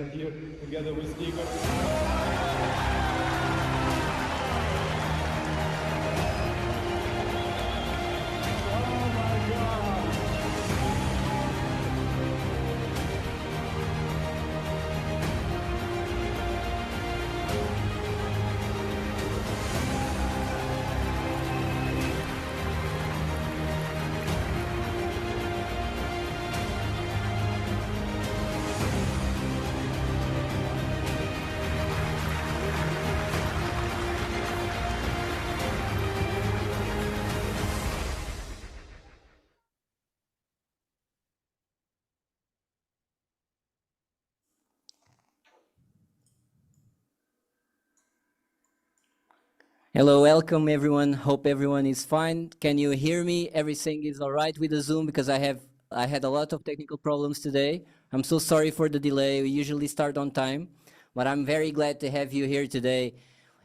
I'm here together with Igor. Hello, welcome everyone. Hope everyone is fine. Can you hear me? Everything is all right with the Zoom because I had a lot of technical problems today. I'm so sorry for the delay. We usually start on time, but I'm very glad to have you here today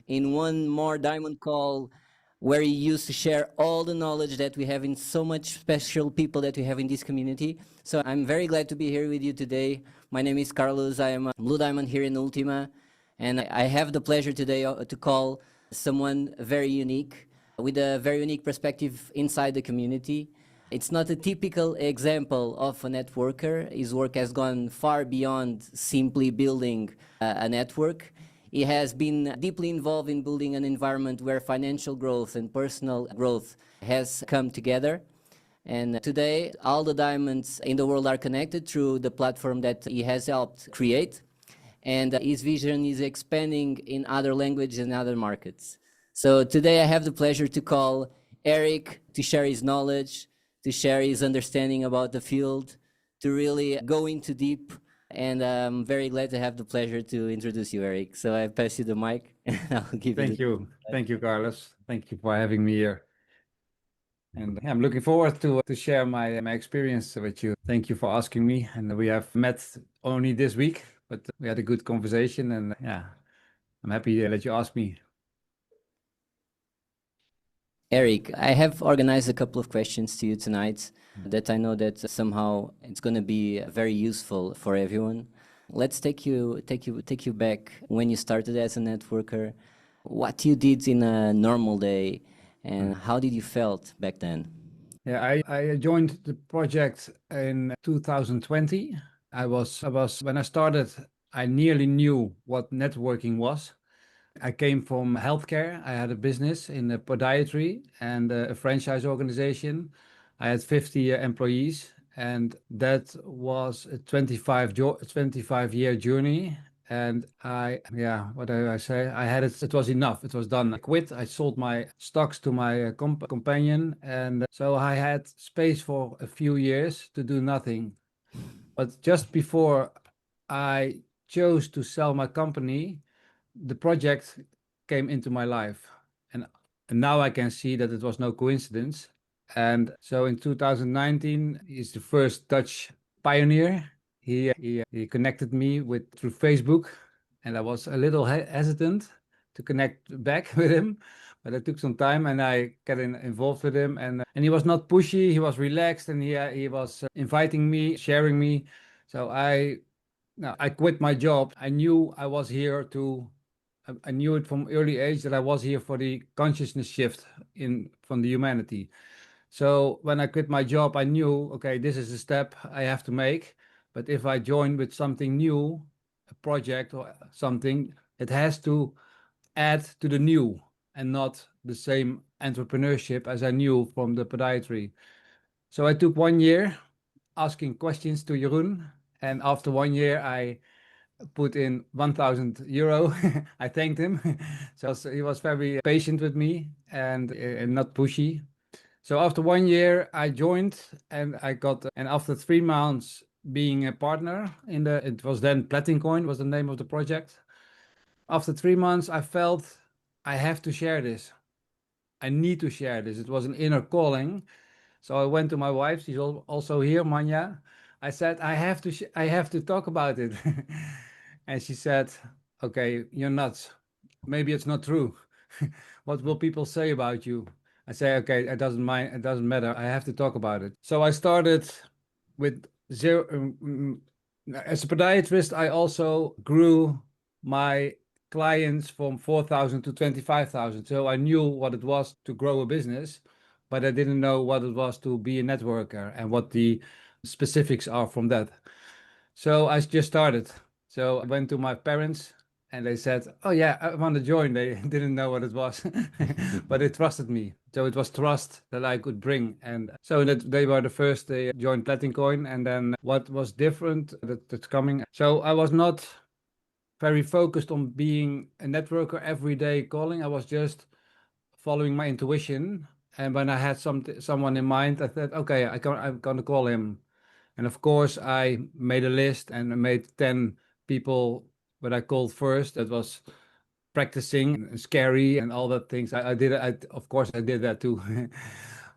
in one more Diamond Call where you used to share all the knowledge that we have in so much special people that we have in this community. So I'm very glad to be here with you today. My name is Carlos. I am a Blue Diamond here in Ultima, and I have the pleasure today to call someone very unique, with a very unique perspective inside the community. It's not a typical example of a networker. His work has gone far beyond simply building a network. He has been deeply involved in building an environment where financial growth and personal growth has come together. And today, all the diamonds in the world are connected through the platform that he has helped create. And his vision is expanding in other languages and other markets. So today I have the pleasure to call Erik to share his knowledge, to share his understanding about the field, to really go into deep. And I'm very glad to have the pleasure to introduce you, Erik. So I pass you the mic and I'll give Thank you. Thank you, Carlos. Thank you for having me here. And I'm looking forward to share my experience with you. Thank you for asking me. And we have met only this week, but we had a good conversation, and yeah, I'm happy that you asked me. Erik, I have organized a couple of questions to you tonight that I know that somehow it's going to be very useful for everyone. Let's take you back when you started as a networker, what you did in a normal day, and how did you felt back then? Yeah, I joined the project in 2020. When I started, I nearly knew what networking was. I came from healthcare. I had a business in podiatry and a franchise organization. I had 50 employees, and that was a 25-year journey. And what do I say? I had it. It was enough. It was done. I quit. I sold my stocks to my companion, and so I had space for a few years to do nothing. But just before I chose to sell my company, the project came into my life, and now I can see that it was no coincidence. And so in 2019, he's the first Dutch pioneer. He connected me through Facebook, and I was a little hesitant to connect back with him, but it took some time, and I got involved with him. And he was not pushy. He was relaxed, and he was inviting me, sharing me. So I quit my job. I knew I was here I knew it from early age that I was here for the consciousness shift from the humanity. So when I quit my job, I knew, okay, this is a step I have to make. But if I join with something new, a project or something, it has to add to the new and not the same entrepreneurship as I knew from the podiatry. So I took 1 year asking questions to Jeroen. And after 1 year, I put in 1,000 euro. I thanked him. So he was very patient with me and not pushy. So after 1 year, I joined, and after 3 months being a partner it was then Platincoin was the name of the project. After 3 months, I felt I have to share this. I need to share this. It was an inner calling. So I went to my wife. She's also here, Manya. I said, I have to talk about it. And she said, okay, you're nuts. Maybe it's not true. What will people say about you? I say, okay, it doesn't matter. I have to talk about it. So I started with As a podiatrist, I also grew my clients from 4,000 to 25,000. So I knew what it was to grow a business, but I didn't know what it was to be a networker and what the specifics are from that. So I just started. So I went to my parents and they said, "Oh yeah, I want to join." They didn't know what it was, but they trusted me. So it was trust that I could bring, and so that they were the first. They joined Coin, and then what was different that's coming. So I was not very focused on being a networker every day calling. I was just following my intuition, and when I had someone in mind, I thought, okay, I'm gonna call him. And of course, I made a list and I made 10 people that I called first. That was practicing and scary and all that things. I did it. Of course, I did that too.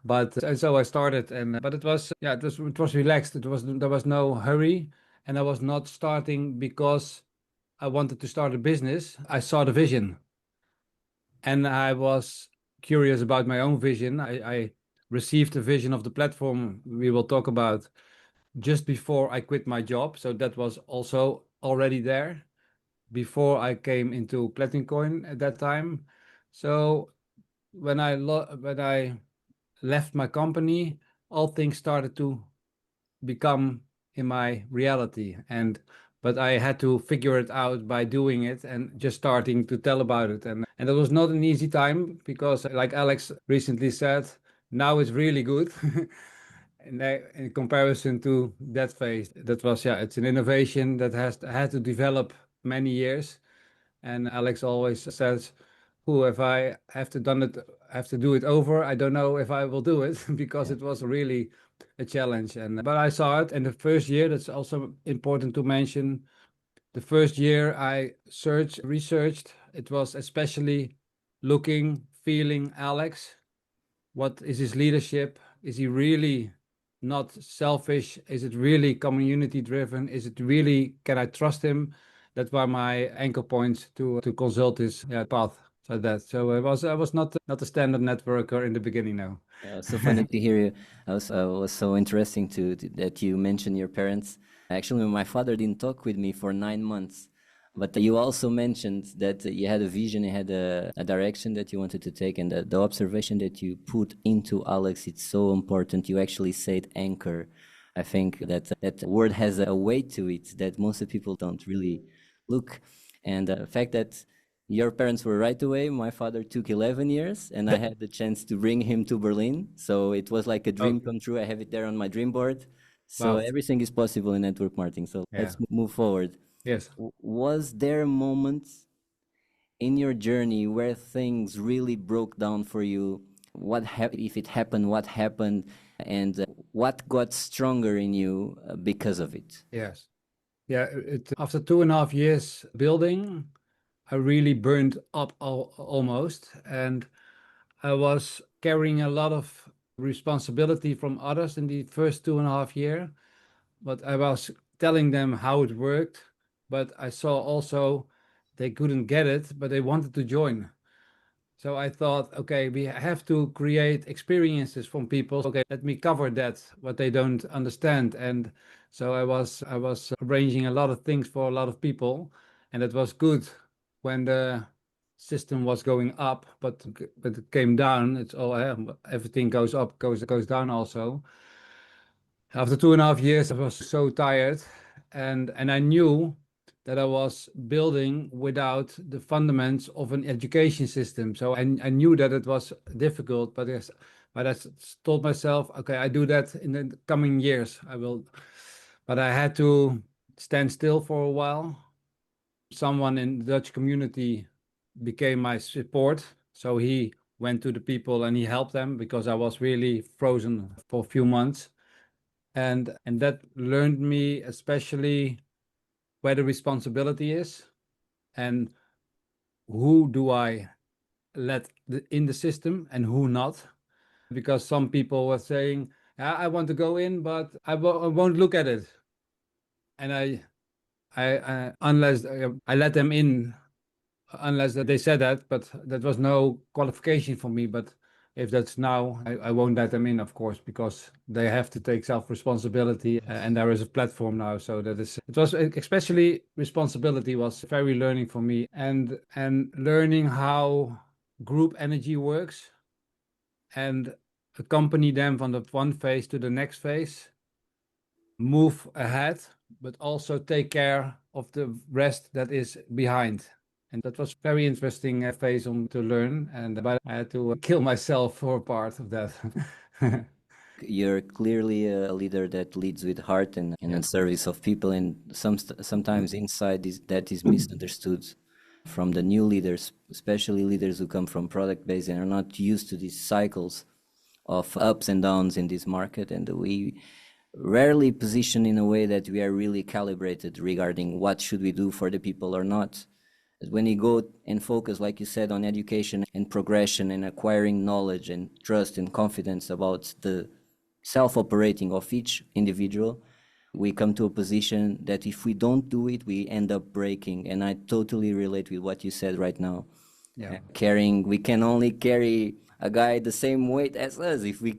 But and so I started, and but it was yeah, it was relaxed. There was no hurry, and I was not starting because I wanted to start a business. I saw the vision, and I was curious about my own vision. I received the vision of the platform we will talk about just before I quit my job. So that was also already there before I came into Coin at that time. So when I left my company, all things started to become in my reality. And but I had to figure it out by doing it and just starting to tell about it. And it was not an easy time because, like Alex recently said, now it's really good. In comparison to that phase, that was yeah, it's an innovation that has had to develop many years. And Alex always says, "Who if I have to do it over? I don't know if I will do it because it was really a challenge." And but I saw it, and the first year, that's also important to mention. The first year I researched. It was especially looking, feeling Alex. What is his leadership? Is he really not selfish? Is it really community driven? Is it really, can I trust him? That were my anchor points to consult his path. So I was not a standard networker in the beginning now. So funny to hear you. Was so interesting that you mentioned your parents. Actually, my father didn't talk with me for 9 months, but you also mentioned that you had a vision, you had a direction that you wanted to take, and the observation that you put into Alex, it's so important. You actually said anchor. I think that word has a weight to it that most of people don't really look. And the fact that your parents were right away. My father took 11 years, and I had the chance to bring him to Berlin. So it was like a dream Oh, come true. I have it there on my dream board. So wow. everything is possible in network marketing. So Yeah. let's move forward. Yes. Was there a moment in your journey where things really broke down for you? What happened? If it happened, what happened? And what got stronger in you because of it? Yes. Yeah. After 2.5 years building, I really burned up almost, and I was carrying a lot of responsibility from others in the first 2.5 years. But I was telling them how it worked, but I saw also they couldn't get it, but they wanted to join. So I thought, okay, we have to create experiences from people. Okay, let me cover that what they don't understand. And so I was arranging a lot of things for a lot of people, and it was good when the system was going up, but it came down. It's all everything goes up, goes down also. After 2.5 years, I was so tired, and I knew that I was building without the fundamentals of an education system. So I knew that it was difficult, but I told myself, okay, I do that in the coming years. I will, but I had to stand still for a while. Someone in the Dutch community became my support, so he went to the people and he helped them because I was really frozen for a few months. And that learned me especially where the responsibility is and who do I let in the system and who not. Because some people were saying, I want to go in, but I won't look at it. And unless I let them in, unless that they said that, but that was no qualification for me. But If that's now, I won't let them in, of course, because they have to take self-responsibility, and there is a platform now. So it was especially responsibility was very learning for me, and learning how group energy works and accompany them from the one phase to the next phase, move ahead, but also take care of the rest that is behind. And that was very interesting phase to learn, but I had to kill myself for a part of that. You're clearly a leader that leads with heart and in service of people, and sometimes inside that is misunderstood from the new leaders, especially leaders who come from product-based and are not used to these cycles of ups and downs in this market, and we rarely position in a way that we are really calibrated regarding what should we do for the people or not. When you go and focus, like you said, on education and progression and acquiring knowledge and trust and confidence about the self-operating of each individual, we come to a position that if we don't do it, we end up breaking. And I totally relate with what you said right now. Yeah. We can only carry a guy the same weight as us if we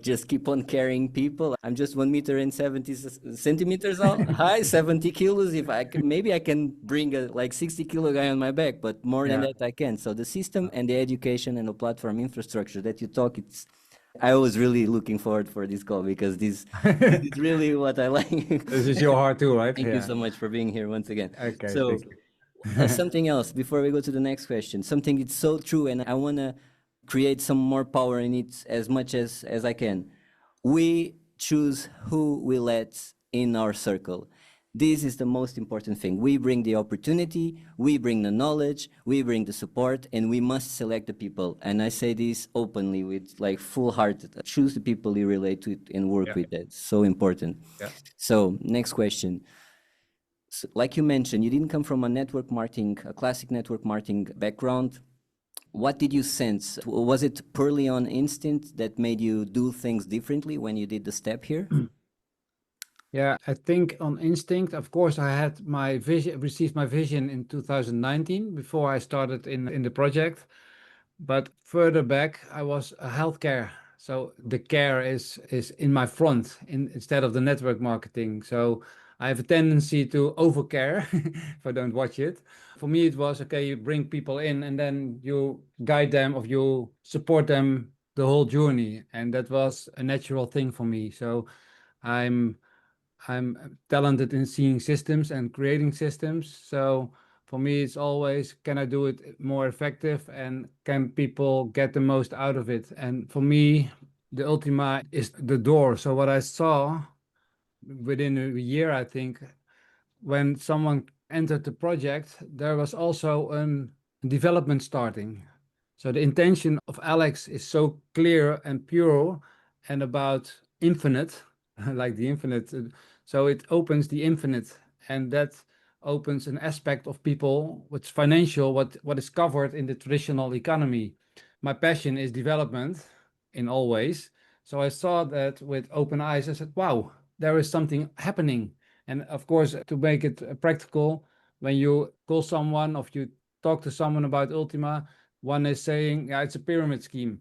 just keep on carrying people. I'm just 1 meter and 70 centimeters high, 70 kilos. If I can, maybe I can bring a 60-kilo guy on my back, but more than that I can. So the system and the education and the platform infrastructure that you talk, I was really looking forward for this call because this is really what I like. This is your heart too, right? Thank you so much for being here once again. Okay, So thank you. something else before we go to the next question, something it's so true, and I want to create some more power in it as much as I can. We choose who we let in our circle. This is the most important thing. We bring the opportunity, we bring the knowledge, we bring the support, and we must select the people. And I say this openly with full heart. Choose the people you relate to and work with. That's so important. Yeah. So next question. So, like you mentioned, you didn't come from a classic network marketing background. What did you sense? Was it purely on instinct that made you do things differently when you did the step here? Yeah, I think on instinct. Of course, I had my vision, received my vision in 2019 before I started in the project. But further back, I was a healthcare. So the care is in my front instead of the network marketing. So I have a tendency to overcare if I don't watch it. For me, it was, okay, you bring people in and then you guide them or you support them the whole journey. And that was a natural thing for me. So I'm talented in seeing systems and creating systems. So for me, it's always, can I do it more effective and can people get the most out of it? And for me, the Ultima is the door. So what I saw within a year, I think, when someone entered the project, there was also a development starting. So the intention of Alex is so clear and pure and about infinite, like the infinite. So it opens the infinite, and that opens an aspect of people, what's financial, what is covered in the traditional economy. My passion is development in all ways. So I saw that with open eyes. I said, wow, there is something happening. And of course, to make it practical, when you call someone or you talk to someone about Ultima, one is saying, yeah, it's a pyramid scheme.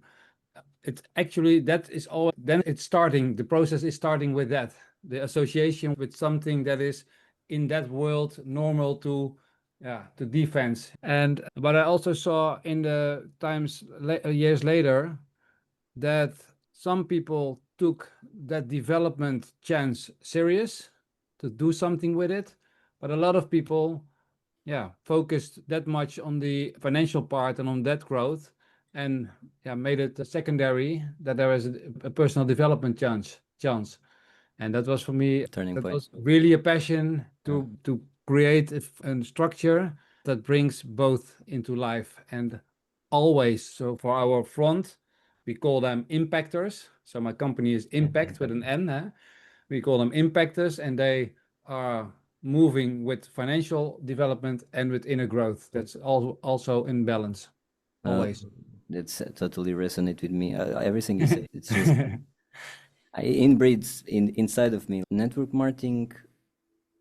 It's actually, that is all, then it's starting, the process is starting with that, the association with something that is in that world normal to defense. And but I also saw in the years later that some people took that development chance serious to do something with it, but a lot of people focused that much on the financial part and on that growth, and made it secondary that there is a personal development chance. And that was for me, Turning that point. was really a passion to create a structure that brings both into life. And always, so for our front, we call them impactors. So my company is Impact with an N. We call them impactors, and they are moving with financial development and with inner growth. That's also in balance, always. That's totally resonate with me. Everything you say, it's just inbreeds inside of me. Network marketing,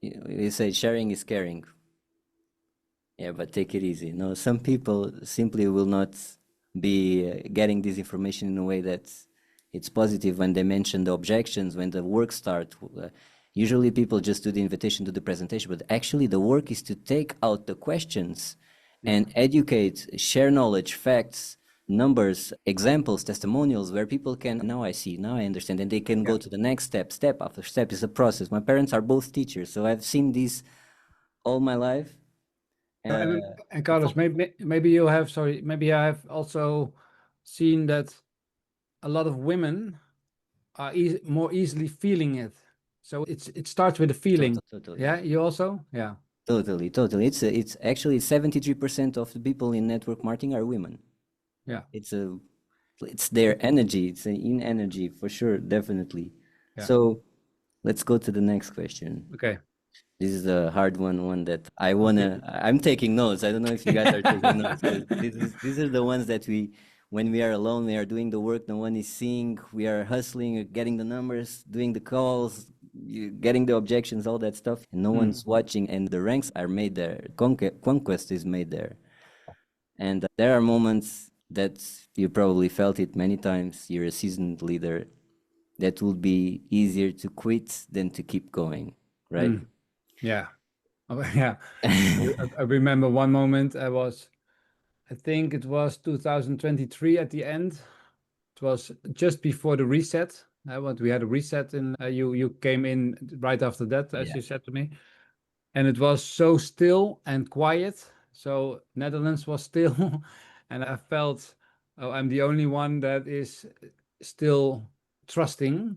you say sharing is caring. Yeah, but take it easy. No, some people simply will not be getting this information in a way that it's positive. When they mention the objections, when the work starts, usually people just do the invitation to the presentation, but actually the work is to take out the questions and educate, share knowledge, facts, numbers, examples, testimonials, where people can, now I see, now I understand, and they can go to the next step. Step after step is a process. My parents are both teachers, so I've seen this all my life. And Carlos, maybe you have, sorry, maybe I have also seen that a lot of women are more easily feeling it. So it starts with a feeling. Totally. Yeah, you also? Yeah. Totally. It's actually 73% of the people in network marketing are women. Yeah. It's their energy. It's in energy for sure, definitely. Yeah. So let's go to the next question. Okay. This is a hard one that I'm taking notes. I don't know if you guys are taking notes, because these are the ones that when we are alone, we are doing the work, no one is seeing, we are hustling, getting the numbers, doing the calls, getting the objections, all that stuff, and no one's watching, and the ranks are made there. Conquest is made there. And there are moments that you probably felt it many times. You're a seasoned leader. That would be easier to quit than to keep going, right? Yeah. Yeah. I remember one moment I think it was 2023 at the end. It was just before the reset. We had a reset and you came in right after that, as you said to me. And it was so still and quiet. So Netherlands was still, and I felt, oh, I'm the only one that is still trusting.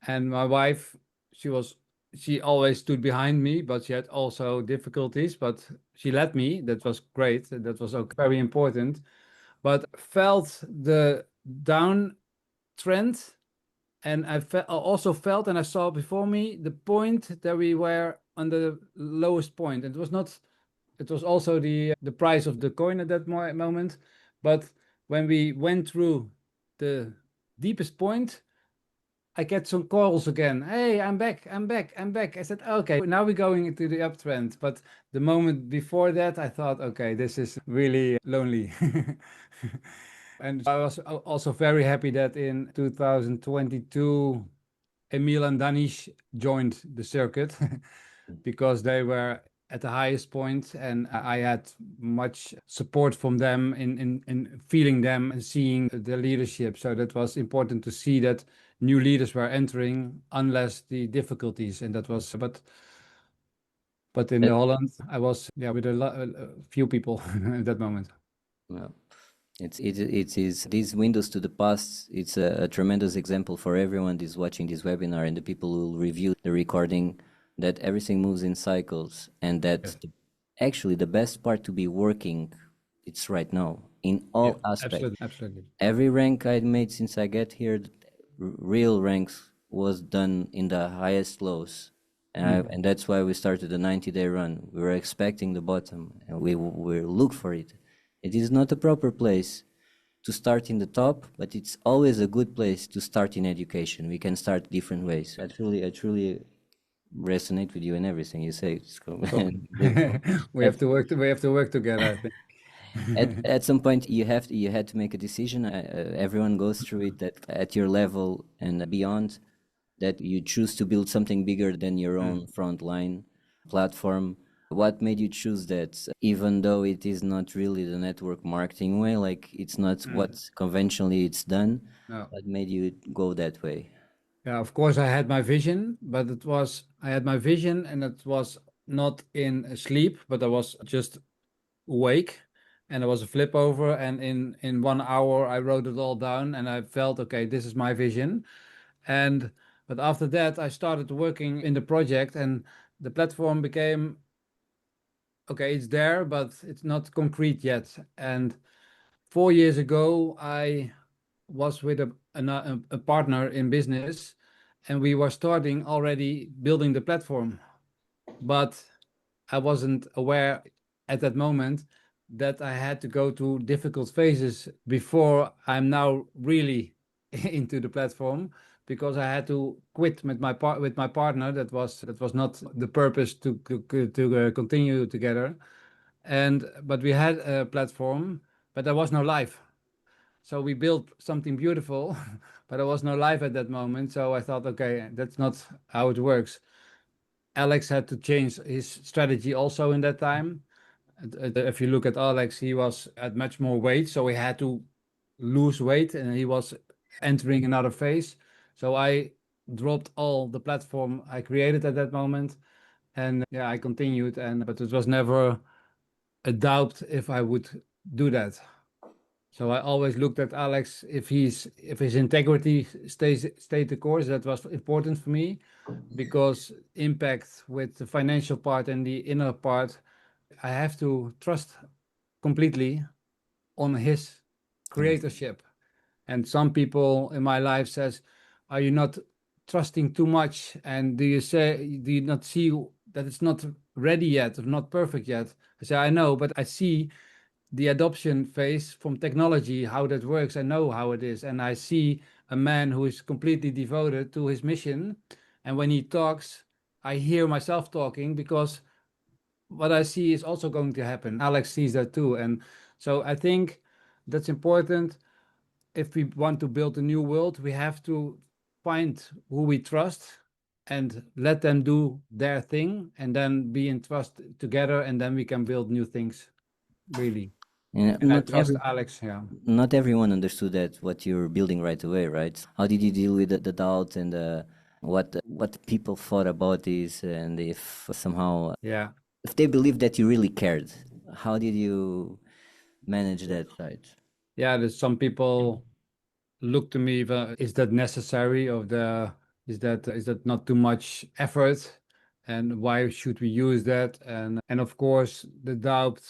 And my wife, she always stood behind me, but she had also difficulties, but she led me. That was great. That was okay, very important. But felt the downtrend, and I also felt, and I saw before me the point that we were on the lowest point. It was also the price of the coin at that moment. But when we went through the deepest point, I get some calls again. Hey, I'm back. I said, okay, now we're going into the uptrend. But the moment before that, I thought, okay, this is really lonely. And I was also very happy that in 2022, Emil and Danish joined the circuit because they were at the highest point, and I had much support from them in feeling them and seeing the leadership. So that was important to see that new leaders were entering unless the difficulties, and that was, but in the Holland, I was with a few people at that moment. Well, it is these windows to the past. It's a tremendous example for everyone who's watching this webinar and the people who will review the recording, that everything moves in cycles, and that actually the best part to be working, it's right now in all aspects. Absolutely. Every rank I made since I get here, real ranks, was done in the highest lows. And that's why we started a 90-day run. We were expecting the bottom, and we look for it. It is not a proper place to start in the top, but it's always a good place to start in education. We can start different ways. I truly resonate with you in everything you say. We have to work together, I think. At some point, you had to make a decision. Everyone goes through it, that at your level and beyond, that you choose to build something bigger than your own frontline platform. What made you choose that, even though it is not really the network marketing way, like it's not what conventionally it's done? No. What made you go that way? Yeah, of course I had my vision, but I had my vision, and it was not in sleep, but I was just awake, and there was a flip over, and in 1 hour I wrote it all down, and I felt, okay, this is my vision. But after that I started working in the project, and the platform became, okay, it's there, but it's not concrete yet. And 4 years ago, I was with a partner in business, and we were starting already building the platform. But I wasn't aware at that moment that I had to go through difficult phases before I'm now really into the platform, because I had to quit with my partner. That was not the purpose to continue together. But we had a platform, but there was no life. So we built something beautiful, but there was no life at that moment. So I thought, okay, that's not how it works. Alex had to change his strategy also in that time. If you look at Alex, he was at much more weight, so he had to lose weight, and he was entering another phase. So I dropped all the platform I created at that moment, and yeah, I continued. But it was never a doubt if I would do that. So I always looked at Alex, if his integrity stayed the course. That was important for me, because impact with the financial part and the inner part, I have to trust completely on his creatorship. And some people in my life says, are you not trusting too much? And do you not see that it's not ready yet or not perfect yet? I say, I know, but I see the adoption phase from technology, how that works. I know how it is. And I see a man who is completely devoted to his mission. And when he talks, I hear myself talking, because what I see is also going to happen. Alex sees that too. And so I think that's important. If we want to build a new world, we have to find who we trust and let them do their thing, and then be in trust together, and then we can build new things, really. And And I trust Alex, yeah. not everyone understood that what you're building right away, right? How did you deal with the doubt and what people thought about this, and if somehow Yeah. if they believed that you really cared, how did you manage that side? Yeah, there's some people look to me, is that necessary, is that not too much effort, and why should we use that? And of course the doubt,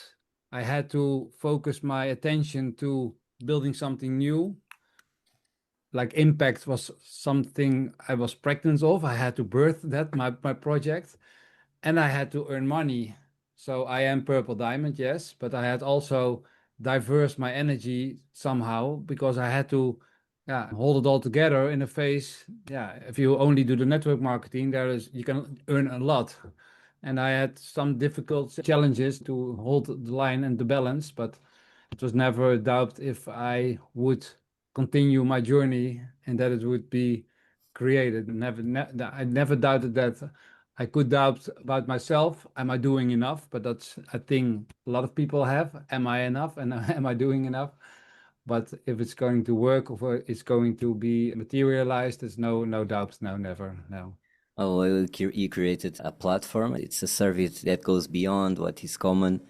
I had to focus my attention to building something new. Like impact was something I was pregnant of. I had to birth that, my project, and I had to earn money. So I am purple diamond, yes, but I had also diverse my energy somehow, because I had to, yeah, hold it all together in a phase. Yeah, if you only do the network marketing, you can earn a lot. And I had some difficult challenges to hold the line and the balance, but it was never a doubt if I would continue my journey and that it would be created. I never doubted that. I could doubt about myself. Am I doing enough? But that's a thing a lot of people have. Am I enough? And am I doing enough? But if it's going to work, or it's going to be materialized, there's no doubts. No, never. No. Oh, well, you created a platform. It's a service that goes beyond what is common.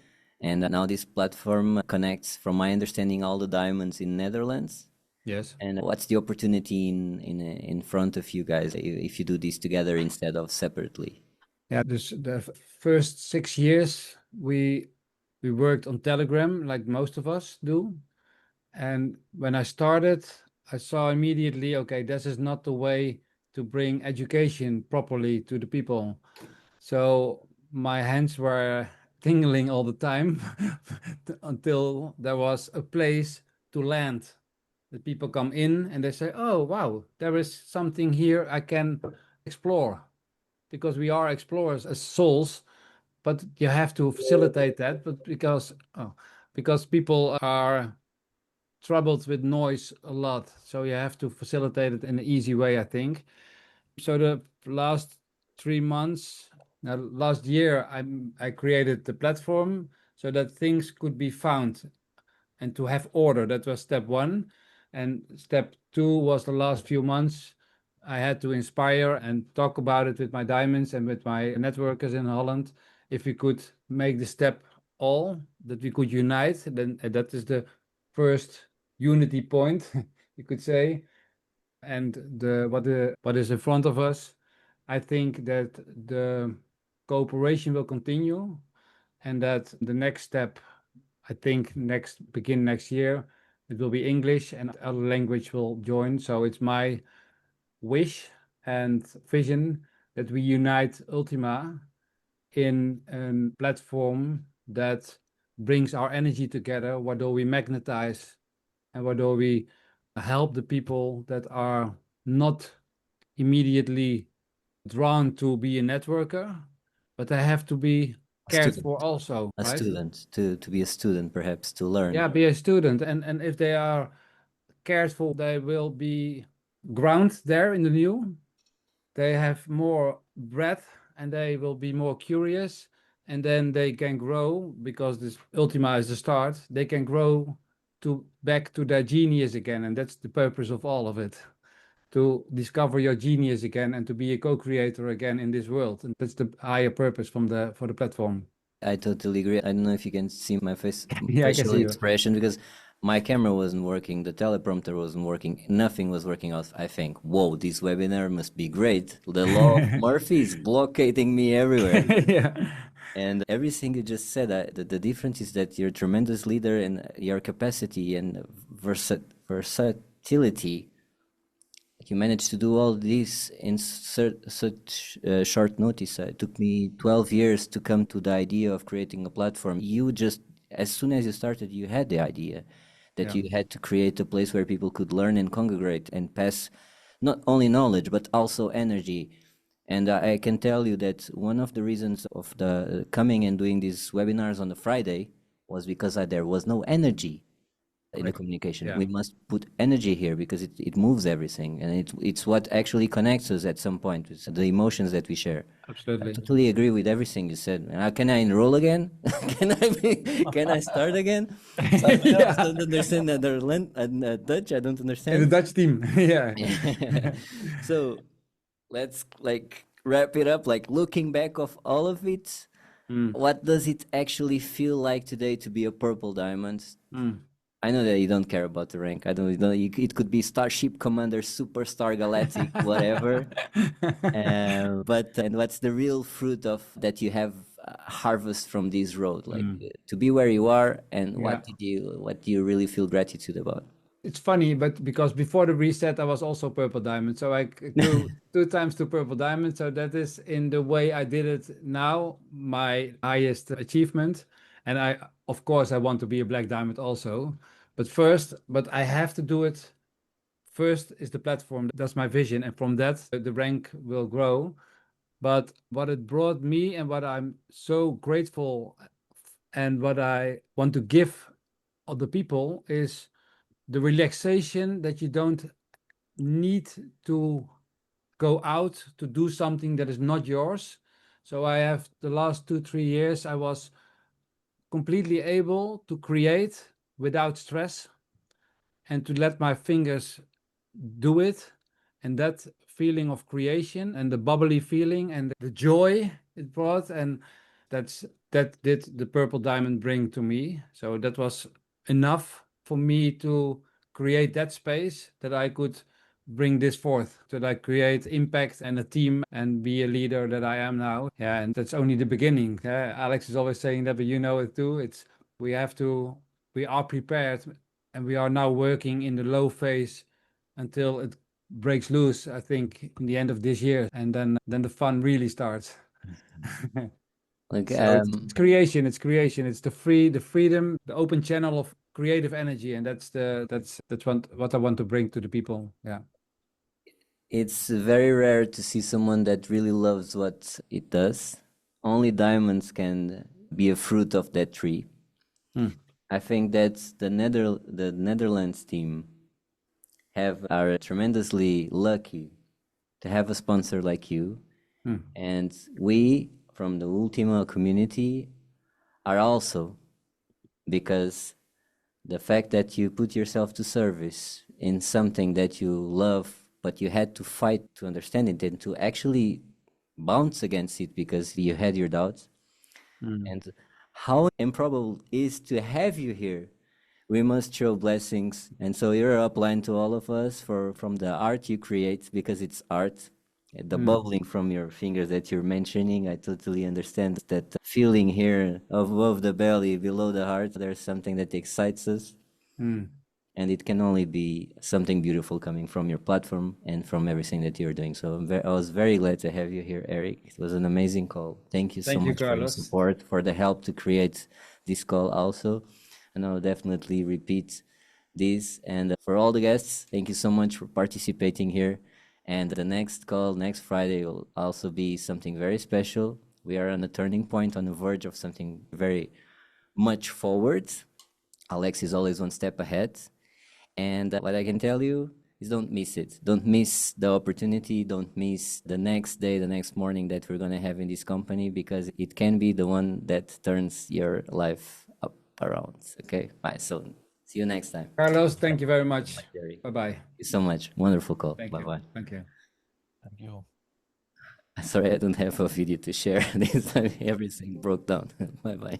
And now this platform connects, from my understanding, all the diamonds in Netherlands. Yes. And what's the opportunity in front of you guys if you do this together instead of separately? Yeah, the first 6 years we worked on Telegram, like most of us do. And when I started, I saw immediately, okay, this is not the way to bring education properly to the people. So my hands were tingling all the time until there was a place to land. The people come in and they say, oh, wow, there is something here I can explore, because we are explorers as souls, but you have to facilitate that. But because people are troubled with noise a lot, so you have to facilitate it in an easy way, I think. So the last 3 months, last year, I created the platform so that things could be found and to have order. That was step one. And step two was the last few months. I had to inspire and talk about it with my diamonds and with my networkers in Holland. If we could make the step all, that we could unite, then that is the first unity point, you could say. And what is in front of us, I think that the cooperation will continue, and that the next step, I think begin next year, it will be English and other language will join. So it's my wish and vision that we unite Ultima in a platform that brings our energy together, where we magnetize and where we help the people that are not immediately drawn to be a networker, but they have to be cared student, for also, a right? student, to be a student, perhaps, to learn. Yeah, be a student. And if they are cared for, they will be grounded there in the new. They have more breadth and they will be more curious. And then they can grow, because this Ultima is the start. They can grow to back to their genius again. And that's the purpose of all of it. To discover your genius again and to be a co-creator again in this world. And that's the higher purpose from the for the platform. I totally agree. I don't know if you can see my Yeah, I can facial see you. expression because my camera wasn't working, the teleprompter wasn't working, nothing was working out. I think, whoa, this webinar must be great. The law of Murphy is blockading me everywhere. Yeah. And everything you just said, the difference is that you're a tremendous leader, and your capacity and versatility, you managed to do all this in such short notice. It took me 12 years to come to the idea of creating a platform. You just, as soon as you started, you had the idea that Yeah. you had to create a place where people could learn and congregate and pass not only knowledge, but also energy. And I can tell you that one of the reasons of the coming and doing these webinars on a Friday was because there was no energy in the communication. Yeah. We must put energy here because it moves everything, and it's what actually connects us at some point. It's the emotions that we share. I Absolutely. totally agree with everything you said. Can I enroll again? Can I start again? Someone else Yeah. don't understand Netherlands and Dutch. I don't In the understand. Dutch team. Yeah. So let's like wrap it up. Like looking back of all of it, Mm, what does it actually feel like today to be a purple diamond? mm. I know that you don't care about the rank. I don't know. It could be Starship Commander, Superstar Galactic, whatever. But and what's the real fruit of that you have harvest from this road, like to be where you are, and Yeah. what do you really feel gratitude about? It's funny, but because before the reset, I was also purple diamond. So I grew 2 times to purple diamond. So that is in the way I did it now, my highest achievement. And of course, I want to be a black diamond also. But I have to do it. First is the platform. That's my vision. And from that, the rank will grow. But what it brought me and what I'm so grateful and what I want to give other people is the relaxation that you don't need to go out to do something that is not yours. So I have the last 2, 3 years, I was completely able to create without stress and to let my fingers do it. And that feeling of creation and the bubbly feeling and the joy it brought, and that did the purple diamond bring to me. So that was enough for me to create that space that I could bring this forth, that I create impact and a team and be a leader that I am now. Yeah, and that's only the beginning. Alex is always saying that, but you know it too. We have to, we are prepared, and we are now working in the low phase until it breaks loose, I think, in the end of this year, and then the fun really starts. Like So it's creation, it's the freedom, the open channel of creative energy, and that's what I want to bring to the people. Yeah. it's very rare to see someone that really loves what it does. Only diamonds can be a fruit of that tree. Hmm. I think that's the Netherlands team are tremendously lucky to have a sponsor like you. Hmm. And we from the Ultima community are also, because the fact that you put yourself to service in something that you love, but you had to fight to understand it and to actually bounce against it because you had your doubts. And how improbable is to have you here. We must show blessings. And so you're upline to all of us from the art you create, because it's art. The bubbling from your fingers that you're mentioning, I totally understand that feeling here above the belly, below the heart. There's something that excites us. And it can only be something beautiful coming from your platform and from everything that you're doing. So I was very glad to have you here, Erik. It was an amazing call. Thank you so Thank you, much for your Carlos. support, for the help to create this call also. And I'll definitely repeat this. And for all the guests, thank you so much for participating here. And the next call, next Friday, will also be something very special. We are on a turning point, on the verge of something very much forward. Alex is always one step ahead. And what I can tell you is don't miss it. Don't miss the opportunity. Don't miss the next day, the next morning that we're going to have in this company, because it can be the one that turns your life up around. Okay? Bye. So see you next time. Carlos, thank you very much. Jerry. Bye-bye. Thank you so much. Wonderful call. Thank Bye-bye. you. Thank you. Thank you. Sorry, I don't have a video to share. This time everything broke down. Bye-bye.